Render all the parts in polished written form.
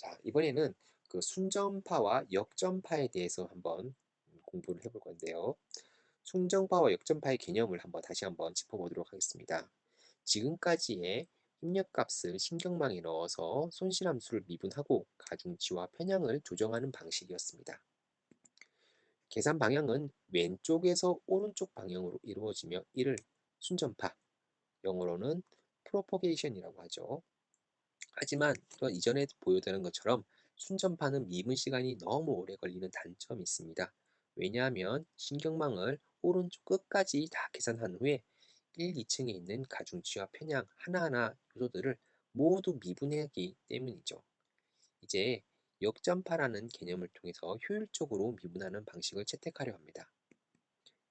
자, 이번에는 그 순전파와 역전파에 대해서 한번 공부를 해볼 건데요. 순전파와 역전파의 개념을 다시 한번 짚어보도록 하겠습니다. 지금까지의 입력값을 신경망에 넣어서 손실함수를 미분하고 가중치와 편향을 조정하는 방식이었습니다. 계산 방향은 왼쪽에서 오른쪽 방향으로 이루어지며 이를 순전파, 영어로는 프로포게이션이라고 하죠. 하지만 또 이전에 보여드린 것처럼 순전파는 미분 시간이 너무 오래 걸리는 단점이 있습니다. 왜냐하면 신경망을 오른쪽 끝까지 다 계산한 후에 1, 2층에 있는 가중치와 편향 하나하나 요소들을 모두 미분하기 때문이죠. 이제 역전파라는 개념을 통해서 효율적으로 미분하는 방식을 채택하려 합니다.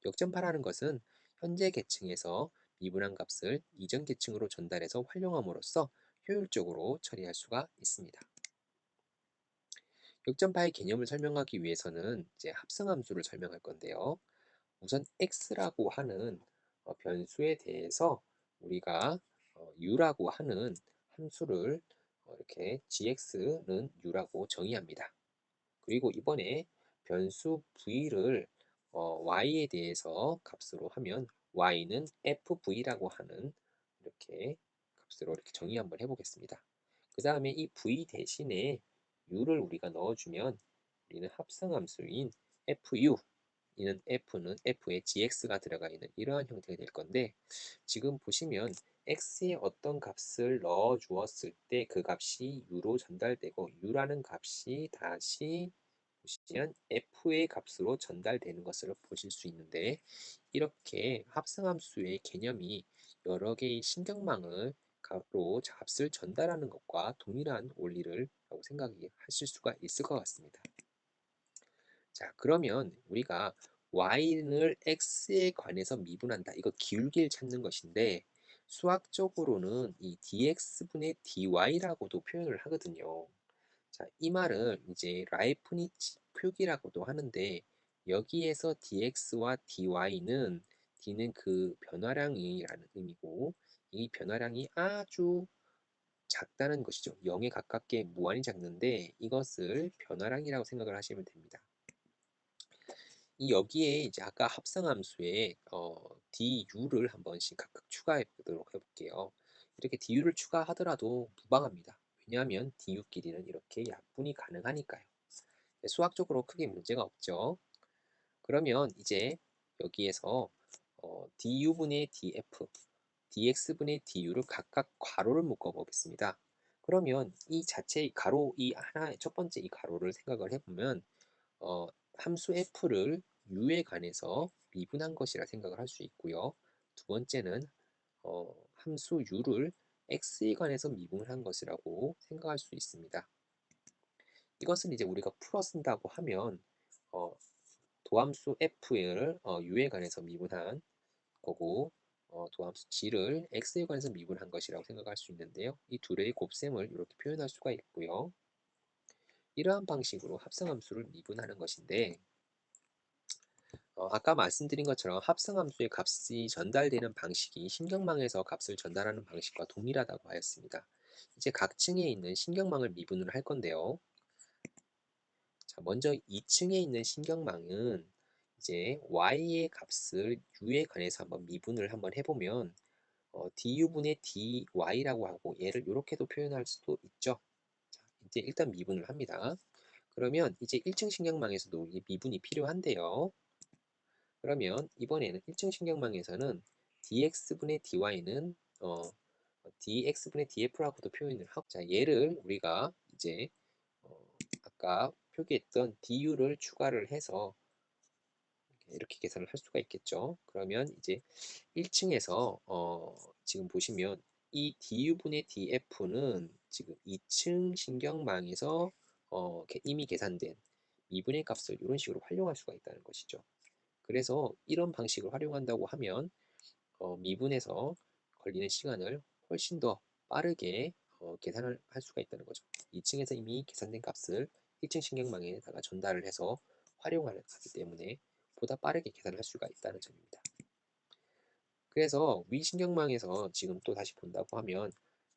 역전파라는 것은 현재 계층에서 미분한 값을 이전 계층으로 전달해서 활용함으로써 효율적으로 처리할 수가 있습니다. 역전파의 개념을 설명하기 위해서는 이제 합성함수를 설명할 건데요. 우선 x라고 하는 변수에 대해서 우리가 u라고 하는 함수를 이렇게 gx는 u라고 정의합니다. 그리고 이번에 변수 v를 y에 대해서 값으로 하면 y는 fv라고 하는 이렇게 값으로 이렇게 정의 한번 해보겠습니다. 그 다음에 이 v 대신에 u를 우리가 넣어주면 우리는 합성함수인 fu, 이는 f는 f에 gx가 들어가 있는 이러한 형태가 될 건데, 지금 보시면 x에 어떤 값을 넣어 주었을 때 그 값이 u로 전달되고 u라는 값이 다시 보시면 f의 값으로 전달되는 것을 보실 수 있는데, 이렇게 합성함수의 개념이 여러 개의 신경망을 로 값을 전달하는 것과 동일한 원리를 라고 생각하실 수가 있을 것 같습니다. 자, 그러면 우리가 y를 x에 관해서 미분한다. 이거 기울기를 찾는 것인데, 수학적으로는 이 dx분의 dy라고도 표현을 하거든요. 자, 이 말은 이제 라이프니츠 표기라고도 하는데, 여기에서 dx와 dy는 d는 그 변화량이라는 의미고, 이 변화량이 아주 작다는 것이죠. 0에 가깝게 무한히 작는데 이것을 변화량이라고 생각을 하시면 됩니다. 이 여기에 이제 아까 합성함수에 du를 한 번씩 각각 추가해 보도록 해볼게요. 이렇게 du를 추가하더라도 무방합니다. 왜냐하면 du 길이는 이렇게 약분이 가능하니까요. 수학적으로 크게 문제가 없죠. 그러면 이제 여기에서 du분의 df, dx분의 du를 각각 괄호를 묶어 보겠습니다. 그러면 이 자체의 가로 이 하나 첫 번째 이 가로를 생각을 해보면 함수 f를 u에 관해서 미분한 것이라 생각을 할 수 있고요. 두 번째는 함수 u를 x에 관해서 미분한 것이라고 생각할 수 있습니다. 이것은 이제 우리가 풀어 쓴다고 하면 어, 도함수 f를 u에 관해서 미분한 거고, 도함수 g를 x에 관해서 미분한 것이라고 생각할 수 있는데요. 이 둘의 곱셈을 이렇게 표현할 수가 있고요. 이러한 방식으로 합성함수를 미분하는 것인데, 아까 말씀드린 것처럼 합성함수의 값이 전달되는 방식이 신경망에서 값을 전달하는 방식과 동일하다고 하였습니다. 이제 각 층에 있는 신경망을 미분을 할 건데요. 자, 먼저 2층에 있는 신경망은 이제 y의 값을 u에 관해서 한번 미분을 한번 해보면 du분의 dy라고 하고 얘를 이렇게도 표현할 수도 있죠. 자, 이제 일단 미분을 합니다. 그러면 이제 1층 신경망에서도 이 미분이 필요한데요. 그러면 이번에는 1층 신경망에서는 dx분의 dy는 dx분의 df라고도 표현을 하고, 자, 얘를 우리가 이제 아까 표기했던 du를 추가를 해서 이렇게 계산을 할 수가 있겠죠. 그러면 이제 1층에서 지금 보시면 이 du분의 df는 지금 2층 신경망에서 이미 계산된 미분의 값을 이런 식으로 활용할 수가 있다는 것이죠. 그래서 이런 방식을 활용한다고 하면 미분에서 걸리는 시간을 훨씬 더 빠르게 계산을 할 수가 있다는 거죠. 2층에서 이미 계산된 값을 1층 신경망에다가 전달을 해서 활용하기 때문에 보다 빠르게 계산을 할 수가 있다는 점입니다. 그래서 위 신경망에서 지금 또 다시 본다고 하면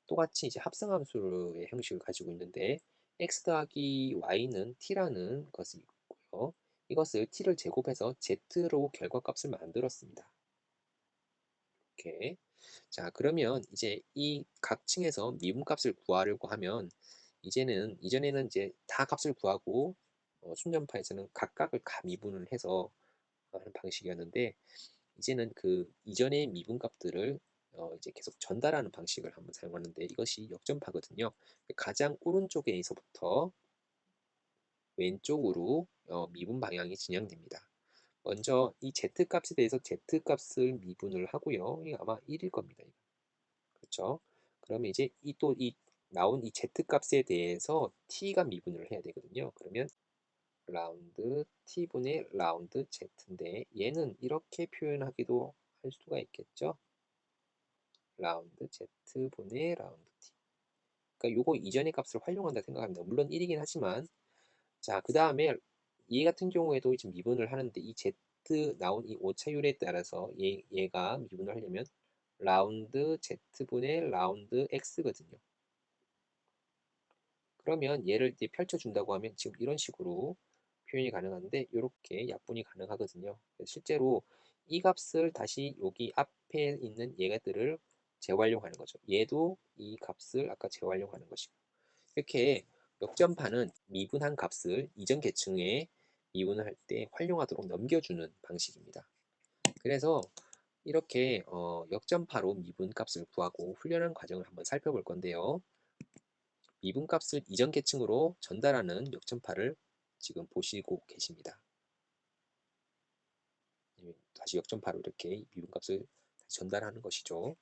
똑같이 이제 합성함수의 형식을 가지고 있는데, x 더하기 y는 t라는 것이 있고요. 이것을 t를 제곱해서 z로 결과값을 만들었습니다. 이렇게. 자, 그러면 이제 이 각 층에서 미분값을 구하려고 하면 이전에는 이제 다 값을 구하고 순전파에서는 각각을 가미분을 해서 하는 방식이었는데 이제는 그 이전의 미분값들을 이제 계속 전달하는 방식을 한번 사용하는데 이것이 역전파거든요. 가장 오른쪽에서부터 왼쪽으로 미분 방향이 진행됩니다. 먼저 이 z값에 대해서 z값을 미분을 하고요. 이게 아마 1일 겁니다. 그렇죠? 그러면 이제 이 나온 이 z값에 대해서 t가 미분을 해야 되거든요. 그러면 라운드 t분의 라운드 z인데 얘는 이렇게 표현하기도 할 수가 있겠죠. 라운드 z분의 라운드 t. 그러니까 요거 이전의 값을 활용한다 생각합니다. 물론 1이긴 하지만 자, 그 다음에 얘 같은 경우에도 지금 미분을 하는데 이 z 나온 이 오차율에 따라서 얘가 미분을 하려면 라운드 z분의 라운드 x거든요. 그러면 얘를 이제 펼쳐준다고 하면 지금 이런 식으로 표현이 가능한데 이렇게 약분이 가능하거든요. 실제로 이 값을 다시 여기 앞에 있는 얘들을 재활용하는 거죠. 얘도 이 값을 아까 재활용하는 것이고 이렇게 역전파는 미분한 값을 이전 계층에 미분을 할 때 활용하도록 넘겨주는 방식입니다. 그래서 이렇게 역전파로 미분값을 구하고 훈련한 과정을 한번 살펴볼 건데요. 미분값을 이전 계층으로 전달하는 역전파를 지금 보시고 계십니다. 다시 역전파로 이렇게 미분값을 전달하는 것이죠.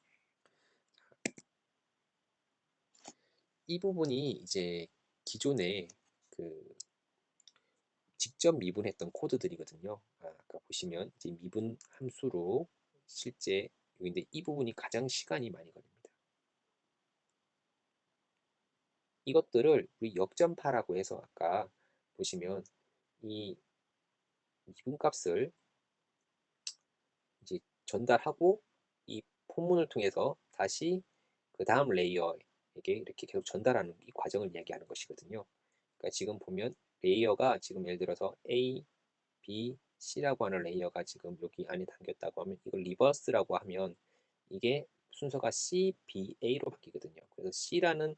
이 부분이 이제 기존에 그 직접 미분했던 코드들이거든요. 아까 보시면 이제 미분 함수로 실제 여기인데 이 부분이 가장 시간이 많이 걸립니다. 이것들을 우리 역전파라고 해서 아까 보시면 이 미분값을 이제 전달하고 이 포문을 통해서 다시 그 다음 레이어에게 이렇게 계속 전달하는 이 과정을 이야기하는 것이거든요. 그러니까 지금 보면 레이어가 지금 예를 들어서 A, B, C라고 하는 레이어가 지금 여기 안에 담겼다고 하면 이걸 리버스라고 하면 이게 순서가 C, B, A로 바뀌거든요. 그래서 C라는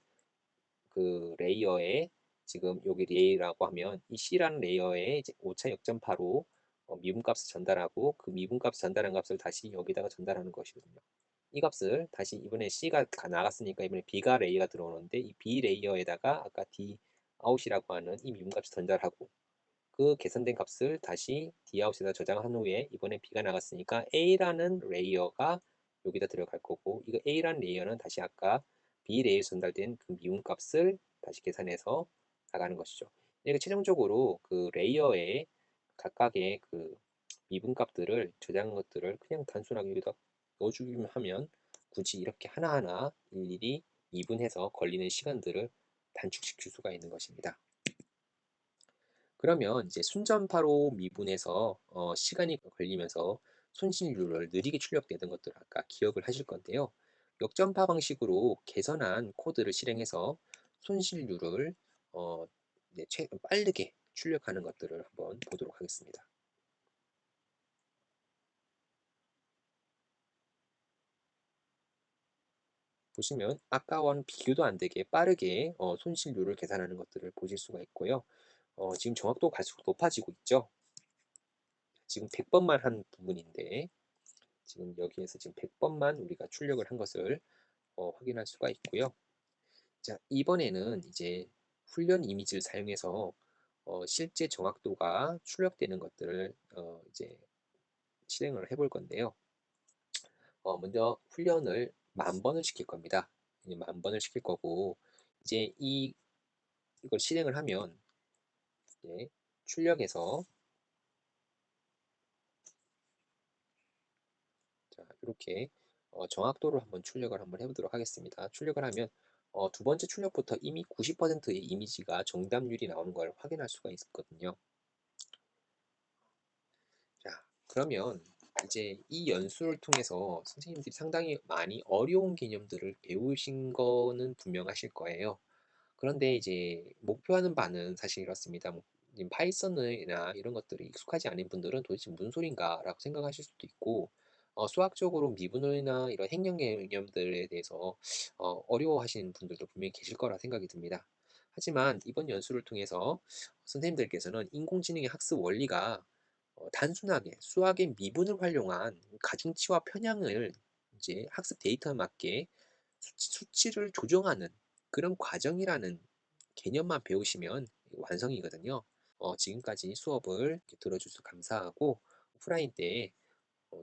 그 레이어에 지금 여기 레이라고 하면 이 C라는 레이어에 이제 오차 역전파로 미분값을 전달하고 그 미분값 전달한 값을 다시 여기다가 전달하는 것이거든요. 이 값을 다시 이번에 C가 나갔으니까 이번에 B가 레이어가 들어오는데 이 B 레이어에다가 아까 D 아웃이라고 하는 이 미분값을 전달하고 그 계산된 값을 다시 Dout에다 저장한 후에 이번에 B가 나갔으니까 A라는 레이어가 여기다 들어갈 거고 이거 A라는 레이어는 다시 아까 B 레이어 전달된 그 미분 값을 다시 계산해서 나가는 것이죠. 이렇게 최종적으로 그 레이어에 각각의 그 미분 값들을 저장한 것들을 그냥 단순하게 여기다 넣어주기만 하면 굳이 이렇게 하나하나 일일이 미분해서 걸리는 시간들을 단축시킬 수가 있는 것입니다. 그러면 이제 순전파로 미분해서 시간이 걸리면서 손실률을 느리게 출력되는 것들을 아까 기억을 하실 건데요. 역전파 방식으로 개선한 코드를 실행해서 손실률을 빠르게 출력하는 것들을 한번 보도록 하겠습니다. 보시면 아까와는 비교도 안 되게 빠르게 손실률을 계산하는 것들을 보실 수가 있고요. 지금 정확도가 갈수록 높아지고 있죠. 지금 100번만 한 부분인데 지금 여기에서 지금 100번만 우리가 출력을 한 것을 확인할 수가 있고요. 자, 이번에는 이제 훈련 이미지를 사용해서 실제 정확도가 출력되는 것들을 이제 실행을 해볼 건데요. 먼저 훈련을 10,000번을 시킬 겁니다. 10,000번을 시킬 거고 이제 이걸 실행을 하면 이제 출력해서 자, 이렇게 정확도를 한번 출력을 한번 해보도록 하겠습니다. 출력을 하면 두 번째 출력부터 이미 90%의 이미지가 정답률이 나오는 걸 확인할 수가 있거든요. 자, 그러면 이제 이 연수를 통해서 선생님들이 상당히 많이 어려운 개념들을 배우신 거는 분명하실 거예요. 그런데 이제 목표하는 바는 사실 이렇습니다. 이 파이썬이나 이런 것들이 익숙하지 않은 분들은 '도대체 무슨 소린가.'라고 생각하실 수도 있고 수학적으로 미분이나 이런 행령 개념들에 대해서 어려워하시는 분들도 분명히 계실 거라 생각이 듭니다. 하지만 이번 연수를 통해서 선생님들께서는 인공지능의 학습 원리가 단순하게 수학의 미분을 활용한 가중치와 편향을 이제 학습 데이터에 맞게 수치를 조정하는 그런 과정이라는 개념만 배우시면 완성이거든요. 지금까지 수업을 이렇게 들어주셔서 감사하고 오프라인 때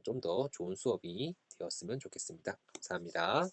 좀 더 좋은 수업이 되었으면 좋겠습니다. 감사합니다.